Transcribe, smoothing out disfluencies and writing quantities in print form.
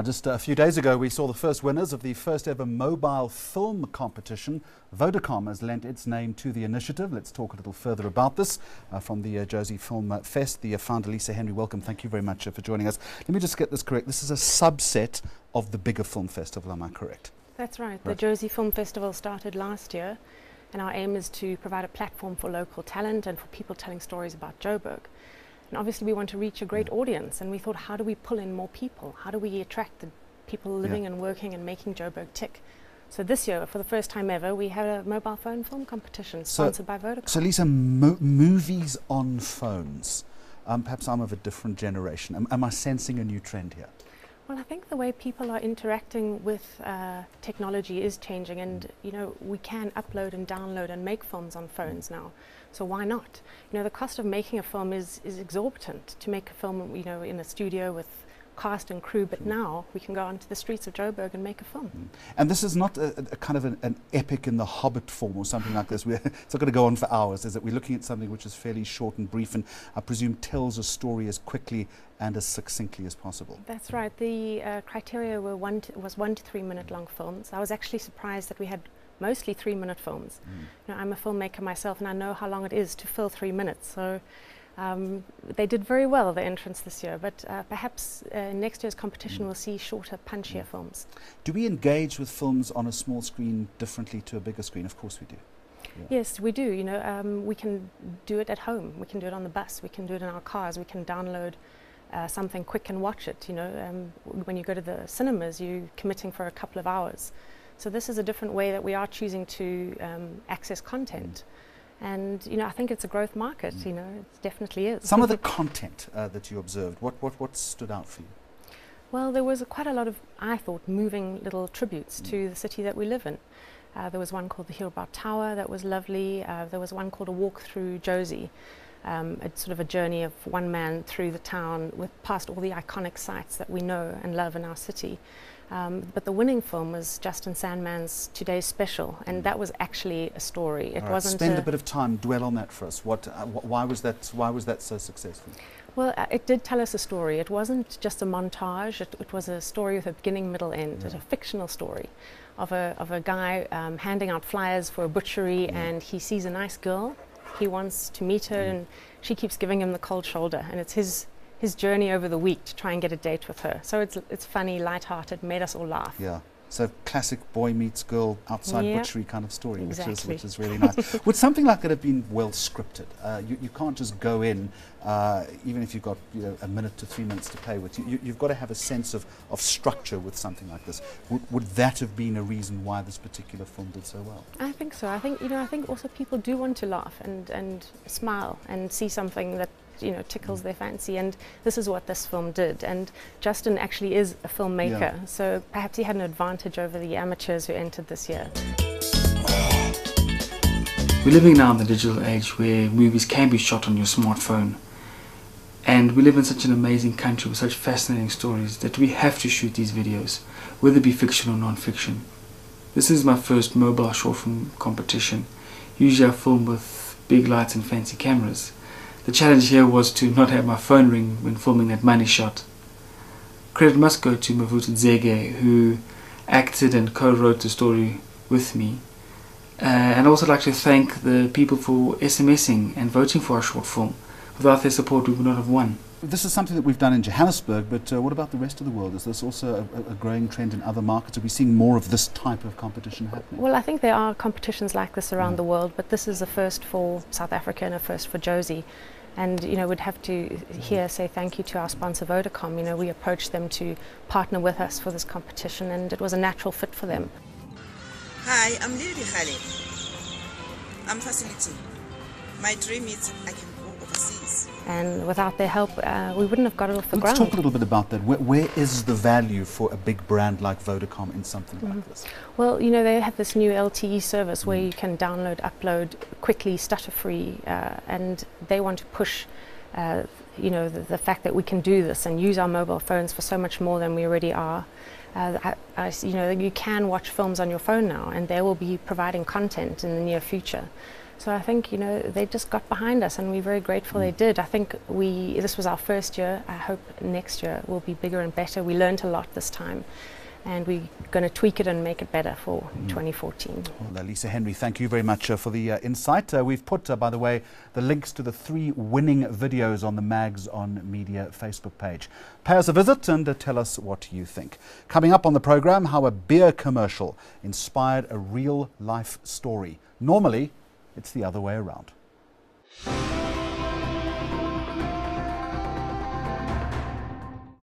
Just a few days ago, we saw the first winners of the first ever mobile film competition. Vodacom has lent its name to the initiative. Let's talk a little further about this from the Jozi Film Fest. The founder, Lisa Henry, welcome. Thank you very much for joining us. Let me just get this correct. This is a subset of the bigger film festival, am I correct? That's right. The Jozi Film Festival started last year, and our aim is to provide a platform for local talent and for people telling stories about Joburg. And obviously we want to reach a great audience, and we thought, how do we pull in more people? How do we attract the people living and working and making Joburg tick? So this year, for the first time ever, we had a mobile phone film competition sponsored by Vodacom. So Lisa, movies on phones. Perhaps I'm of a different generation. Am I sensing a new trend here? Well, I think the way people are interacting with technology is changing, and you know, we can upload and download and make films on phones now. So why not? You know, the cost of making a film is exorbitant. To make a film, you know, in a studio with cast and crew, but now we can go onto the streets of Joburg and make a film. And this is not a kind of an epic in the Hobbit form or something like this. It's not going to go on for hours, is it? We're looking at something which is fairly short and brief, and I presume tells a story as quickly and as succinctly as possible. That's right. The criteria were was 1 to 3 minute long films. I was actually surprised that we had mostly 3-minute films. You know, I'm a filmmaker myself, and I know how long it is to fill 3 minutes. So they did very well, the entrance this year, but perhaps next year's competition will see shorter, punchier films. Do we engage with films on a small screen differently to a bigger screen? Of course we do. Yes, we do. You know, we can do it at home. We can do it on the bus. We can do it in our cars. We can download something quick and watch it. You know, when you go to the cinemas, you're committing for a couple of hours. So this is a different way that we are choosing to access content. And, you know, I think it's a growth market, you know, it definitely is. Some of the content that you observed, what stood out for you? Well, there was quite a lot of, I thought, moving little tributes to the city that we live in. There was one called the Hillbrow Tower that was lovely. There was one called A Walk Through Jozi. It's sort of a journey of one man through the town past all the iconic sites that we know and love in our city. But the winning film was Justin Sandman's Today's Special, and that was actually a story. It wasn't. Spend a bit of time, dwell on that for us. Why was that so successful? Well, it did tell us a story. It wasn't just a montage. It was a story with a beginning, middle, end. It's a fictional story of a guy handing out flyers for a butchery, and he sees a nice girl. He wants to meet her, and she keeps giving him the cold shoulder, and it's his journey over the week to try and get a date with her. So it's funny, light-hearted, made us all laugh. Yeah. So classic boy meets girl outside butchery kind of story, exactly. which is really nice. Would something like that have been well scripted? You can't just go in, even if you've got a minute to 3 minutes to play with. You've got to have a sense of structure with something like this. Would that have been a reason why this particular film did so well? I think so. I think also people do want to laugh and smile and see something that tickles their fancy, and this is what this film did. And Justin actually is a filmmaker, so perhaps he had an advantage over the amateurs who entered this year. We're living now in the digital age where movies can be shot on your smartphone, and we live in such an amazing country with such fascinating stories that we have to shoot these videos, whether it be fiction or non-fiction. This is my first mobile short film competition. Usually I film with big lights and fancy cameras. The challenge here was to not have my phone ring when filming that money shot. Credit must go to Mavuta Zege, who acted and co-wrote the story with me. And I'd also like to thank the people for SMSing and voting for our short film. Without their support we would not have won. This is something that we've done in Johannesburg, but what about the rest of the world? Is this also a growing trend in other markets? Are we seeing more of this type of competition happening? Well, I think there are competitions like this around the world, but this is a first for South Africa and a first for Jozi. And we'd have to here say thank you to our sponsor Vodacom. We approached them to partner with us for this competition, and it was a natural fit for them. Hi, I'm Lily Khaled. I'm facilitating. My dream is I can go overseas. And without their help, we wouldn't have got it off the ground. Let's talk a little bit about that. Where is the value for a big brand like Vodacom in something like this? Well, they have this new LTE service where you can download, upload quickly, stutter-free, and they want to push the fact that we can do this and use our mobile phones for so much more than we already are. You can watch films on your phone now, and they will be providing content in the near future. So I think, you know, they just got behind us, and we're very grateful they did. I think this was our first year. I hope next year will be bigger and better. We learned a lot this time, and we're going to tweak it and make it better for 2014. Well, Lisa Henry, thank you very much for the insight. We've put, by the way, the links to the 3 winning videos on the Mags on Media Facebook page. Pay us a visit and tell us what you think. Coming up on the programme, how a beer commercial inspired a real-life story. Normally, it's the other way around.